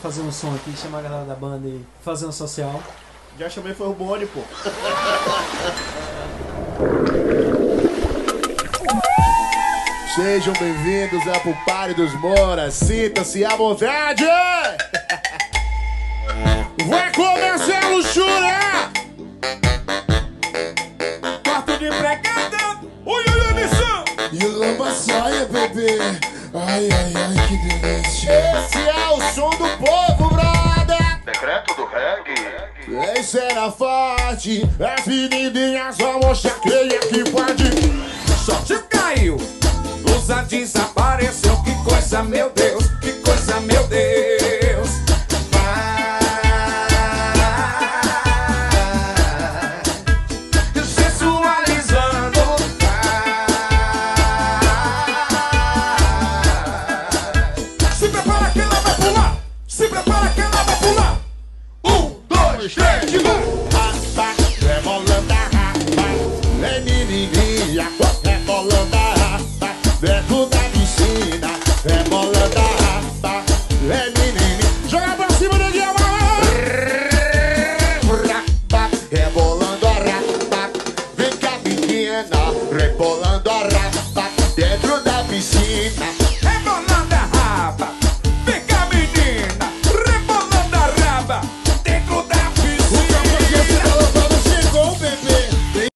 fazer um som aqui, chamar a galera da banda e fazer um social. Já chamei, foi o Boni, pô. Sejam bem-vindos ao Party dos Moras. Sinta-se à vontade! Vai começar a luxúria! Quarto de empregada! Oi, oi, oi, missão! E lamba saia, bebê! Ai, ai, ai, que delícia! Esse é o som do povo, brother! Decreto do reggae. Esse era forte, as menininhas vão mostrar quem é que pode. Sorte caiu, Lusa desapareceu. Que coisa, meu Deus, que coisa, meu Deus. Vai sensualizando. Se prepara que ela vai pular. Se prepara que ela vai pular. 1, 2, 3,